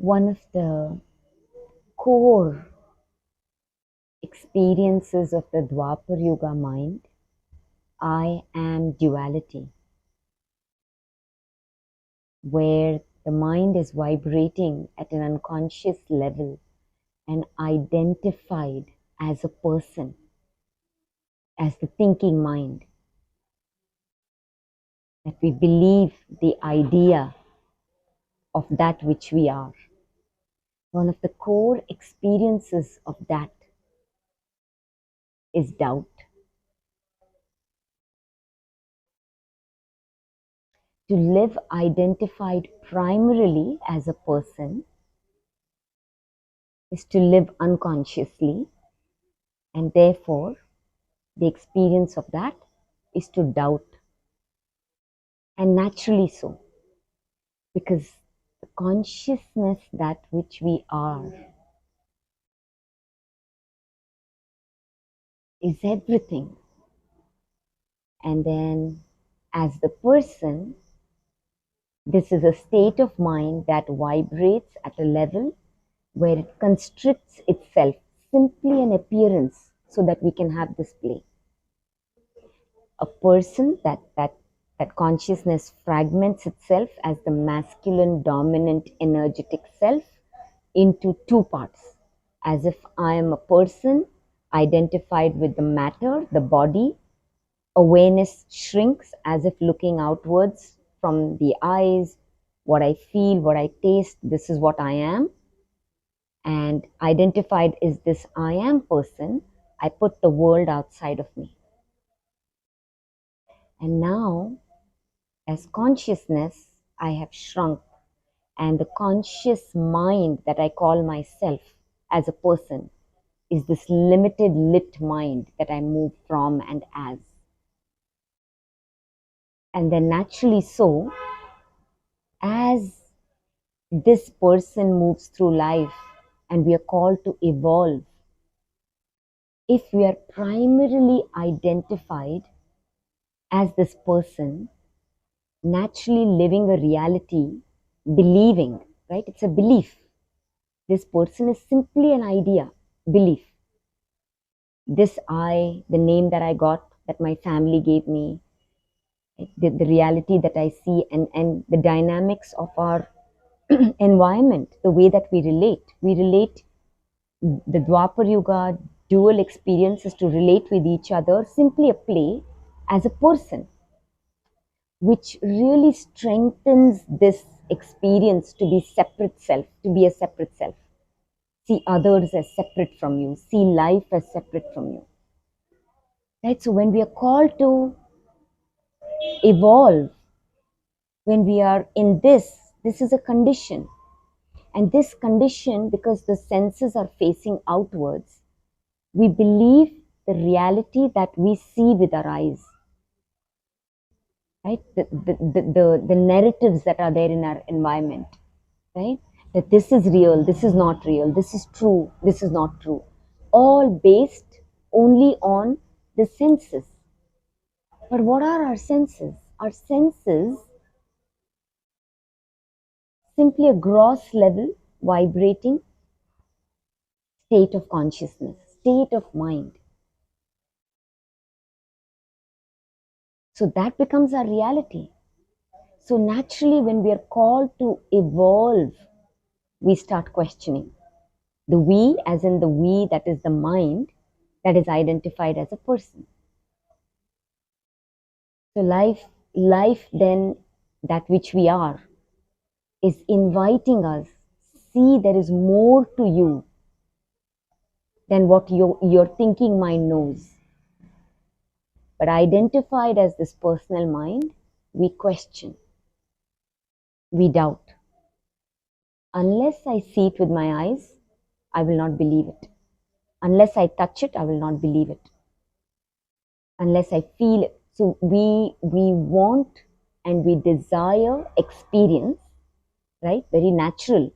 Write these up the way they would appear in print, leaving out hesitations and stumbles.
One of the core experiences of the dwaparayuga mind, I am duality, where the mind is vibrating at an unconscious level and identified as a person, as the thinking mind, that we believe the idea of that which we are. One of the core experiences of that is doubt. To live identified primarily as a person is to live unconsciously, and therefore the experience of that is to doubt. And naturally so, because the consciousness, that which we are, is everything. And then as the person, this is a state of mind that vibrates at a level where it constricts itself, simply an appearance, so that we can have this play. A person, that consciousness fragments itself as the masculine dominant energetic self into two parts, as if I am a person identified with the matter, the body. Awareness shrinks as if looking outwards from the eyes, what I feel, what I taste, this is what I am. And identified is this I am person, I put the world outside of me. And now, as consciousness, I have shrunk, and the conscious mind that I call myself as a person is this limited lit mind that I move from and as. And then naturally so, as this person moves through life and we are called to evolve, if we are primarily identified as this person, naturally living a reality, believing, right? It's a belief. This person is simply an idea, belief. This I, the name that I got, that my family gave me, the reality that I see, and the dynamics of our environment, the way that we relate. We relate, the Dwapar dual experiences to relate with each other, simply a play as a person, which really strengthens this experience to be separate self, to be a separate self. See others as separate from you, see life as separate from you. Right? So when we are called to evolve, when we are in this is a condition. And this condition, because the senses are facing outwards, we believe the reality that we see with our eyes. Right? The narratives that are there in our environment, right? That this is real, this is not real, this is true, this is not true. All based only on the senses. But what are our senses? Our senses, simply a gross level, vibrating state of consciousness, state of mind. So that becomes our reality. So naturally, when we are called to evolve, we start questioning. The we, as in the we, that is the mind, that is identified as a person. So life then, that which we are, is inviting us, see there is more to you than what your thinking mind knows. But identified as this personal mind, we question, we doubt. Unless I see it with my eyes, I will not believe it. Unless I touch it, I will not believe it. Unless I feel it. So we want and we desire experience, right? Very natural.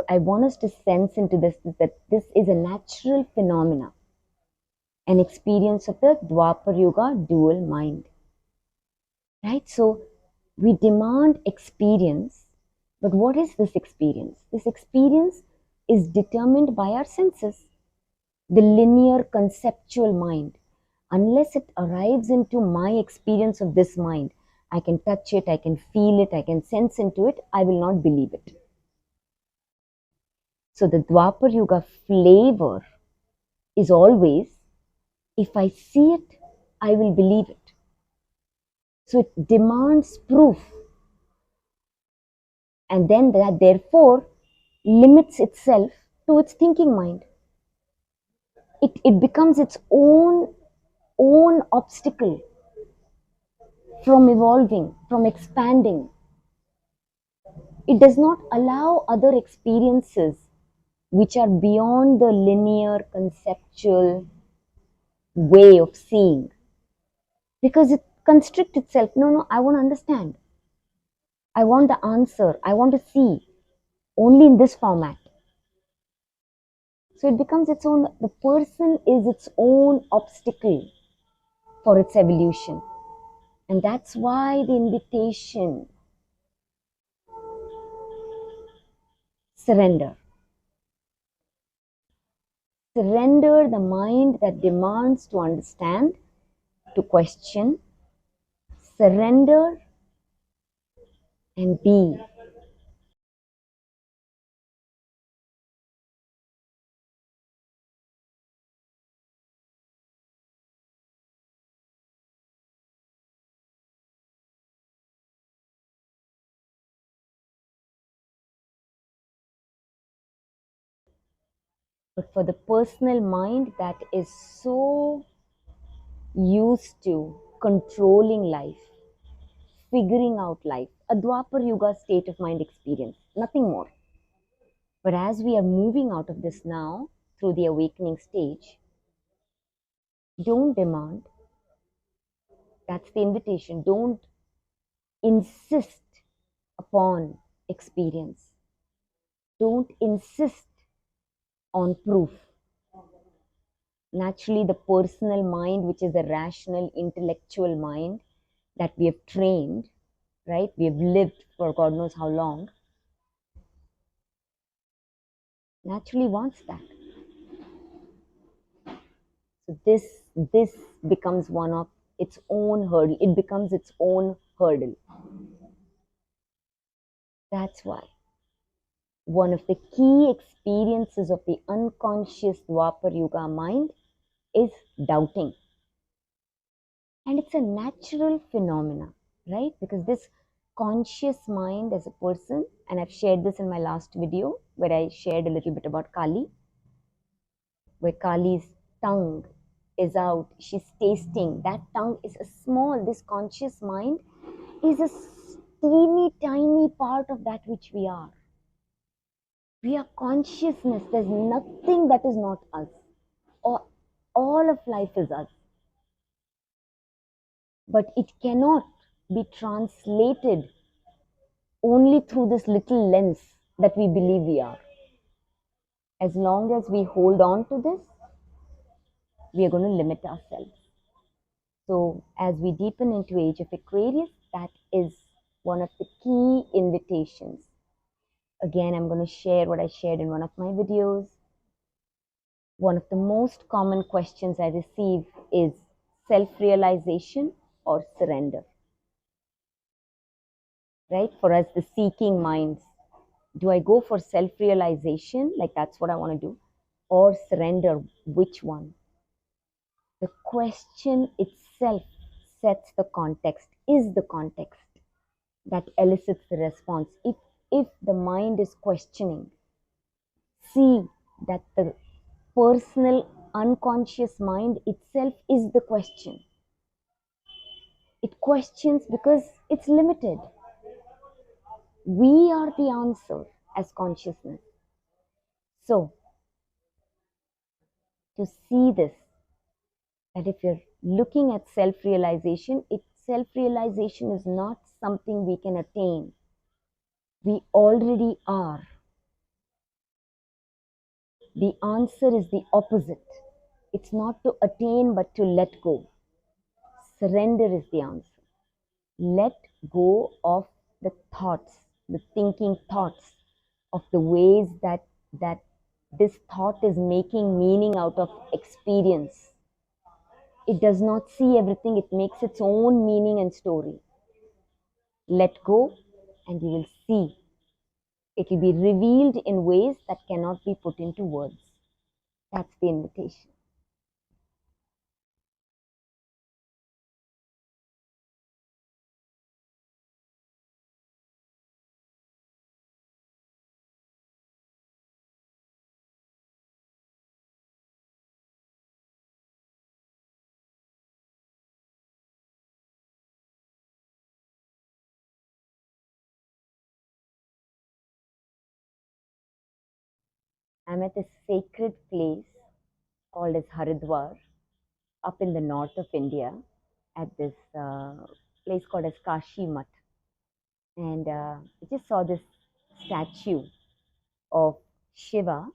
I want us to sense into this, that this is a natural phenomena, an experience of the Dwapar dual mind, right? So we demand experience But what is this experience? This experience is determined by our senses, the linear conceptual mind. Unless it arrives into my experience of this mind, I can touch it, I can feel it, I can sense into it, I will not believe it. So the Dwapar flavor is always, if I see it, I will believe it. So it demands proof, and then that therefore limits itself to its thinking mind. It becomes its own obstacle from evolving, from expanding. It does not allow other experiences which are beyond the linear conceptual way of seeing, because it constricts itself. No, no, I want to understand. I want the answer. I want to see only in this format. So it becomes its own, the person is its own obstacle for its evolution. And that's why the invitation, surrender. Surrender the mind that demands to understand, to question. Surrender and be. But for the personal mind that is so used to controlling life, figuring out life, a Dwapar state of mind experience, nothing more. But as we are moving out of this now through the awakening stage, don't demand. That's the invitation. Don't insist upon experience. Don't insist on proof. Naturally, the personal mind, which is a rational, intellectual mind that we have trained, right? We have lived for God knows how long, naturally wants that. So this becomes one of its own hurdle. It becomes its own hurdle. That's why one of the key experiences of the unconscious Dwapar mind is doubting. And it's a natural phenomena, right? Because this conscious mind as a person, and I've shared this in my last video where I shared a little bit about Kali, where Kali's tongue is out, she's tasting. That tongue is a small, this conscious mind is a teeny tiny part of that which we are. We are consciousness. There's nothing that is not us. Or all of life is us. But it cannot be translated only through this little lens that we believe we are. As long as we hold on to this, we are going to limit ourselves. So as we deepen into age of Aquarius, that is one of the key invitations. Again, I'm going to share what I shared in one of my videos. One of the most common questions I receive is self-realization or surrender. Right? For us, the seeking minds, do I go for self-realization, like that's what I want to do, or surrender? Which one? The question itself sets the context, is the context that elicits the response. If the mind is questioning, see that the personal unconscious mind itself is the question. It questions because it's limited. We are the answer as consciousness. So, to see this, that if you're looking at self-realization, self-realization is not something we can attain. We already are. The answer is the opposite. It's not to attain but to let go. Surrender is the answer. Let go of the thoughts, the thinking thoughts of the ways that this thought is making meaning out of experience. It does not see everything, it makes its own meaning and story. Let go, and you will see. It will be revealed in ways that cannot be put into words. That's the invitation. I'm at a sacred place called as Haridwar, up in the north of India, at this place called as Kashi Math. And I just saw this statue of Shiva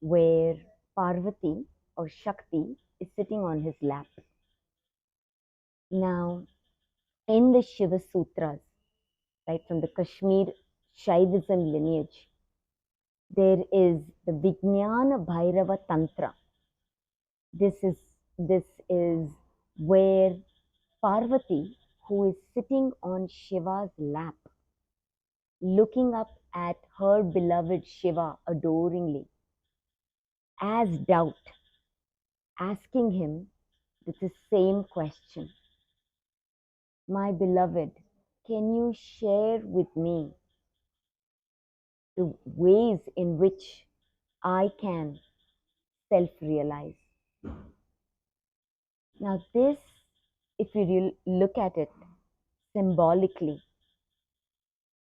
where Parvati or Shakti is sitting on his lap. Now, in the Shiva Sutras, right from the Kashmir Shaivism lineage, there is the Vijñāna-Bhairava-Tantra. This is where Parvati, who is sitting on Shiva's lap, looking up at her beloved Shiva adoringly, as doubt, asking him the same question. My beloved, can you share with me the ways in which I can self-realize? Now this, if you look at it symbolically,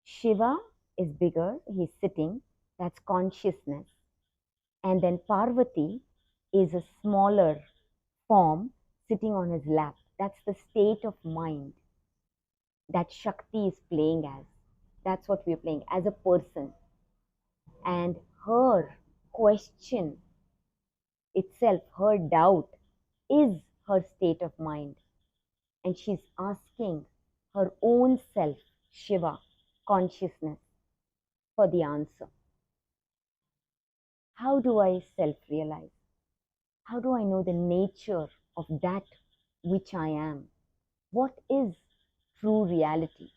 Shiva is bigger, he's sitting, that's consciousness. And then Parvati is a smaller form sitting on his lap. That's the state of mind that Shakti is playing as. That's what we're playing as a person. And her question itself, her doubt, is her state of mind. And she's asking her own self, Shiva, consciousness, for the answer. How do I self-realize? How do I know the nature of that which I am? What is true reality?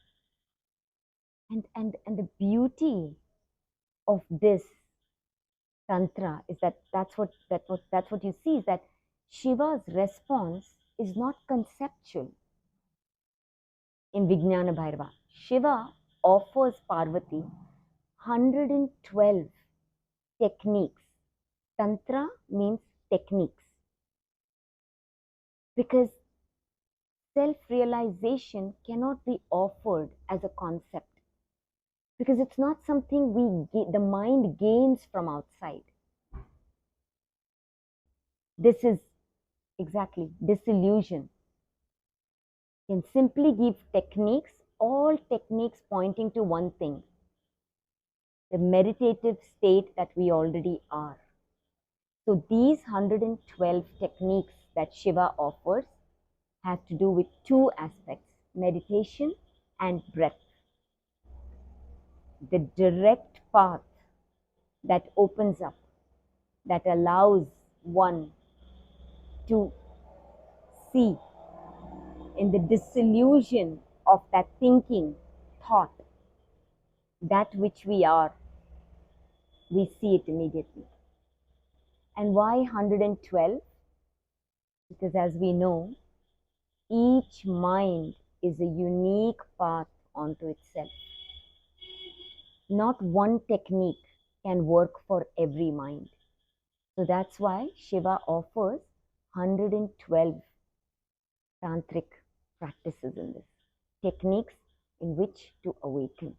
And the beauty of this tantra is that's what you see, is that Shiva's response is not conceptual. In Vijñāna-Bhairava, Shiva offers Parvati 112 techniques. Tantra means techniques. Because self-realization cannot be offered as a concept. Because it's not something the mind gains from outside. This is exactly disillusion. Can simply give techniques, all techniques pointing to one thing, the meditative state that we already are. So these 112 techniques that Shiva offers have to do with two aspects, meditation and breath. The direct path that opens up, that allows one to see in the disillusion of that thinking, thought, that which we are, we see it immediately. And why 112? Because as we know, each mind is a unique path onto itself. Not one technique can work for every mind. So that's why Shiva offers 112 tantric practices in this, techniques in which to awaken.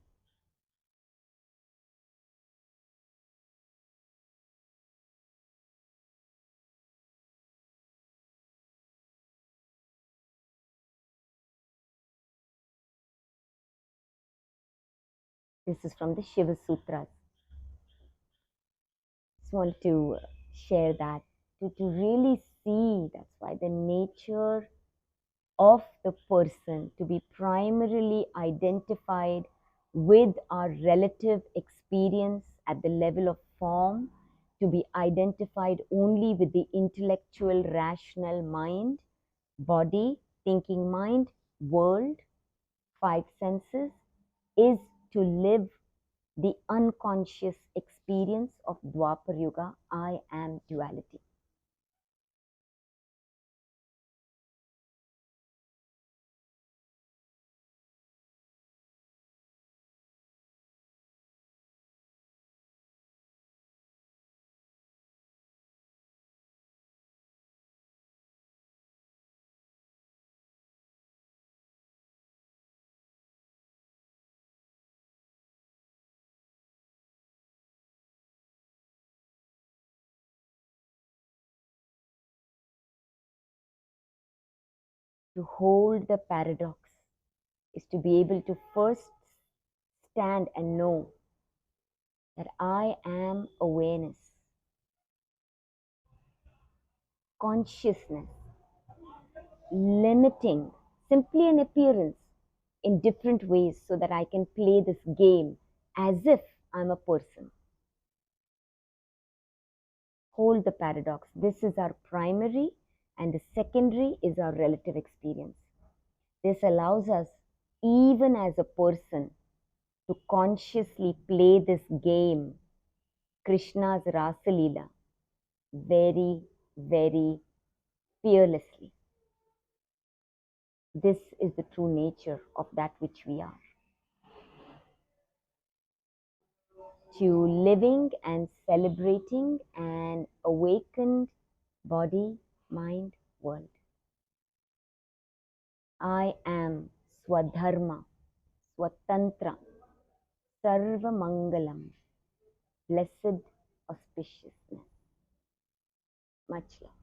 This is from the Shiva Sutras. Just want to share that, to really see, that's why the nature of the person to be primarily identified with our relative experience at the level of form to be identified only with the intellectual, rational mind, body, thinking mind, world, five senses, is to live the unconscious experience of dwaparayuga, I am duality. To hold the paradox is to be able to first stand and know that I am awareness, consciousness, limiting simply an appearance in different ways so that I can play this game as if I'm a person. Hold the paradox. This is our primary, and the secondary is our relative experience. This allows us, even as a person, to consciously play this game, Krishna's Rasa Leela, very, very fearlessly. This is the true nature of that which we are. To living and celebrating an awakened body, mind, world. I am Swadharma, Swatantra, Sarvamangalam, blessed auspiciousness. Much love.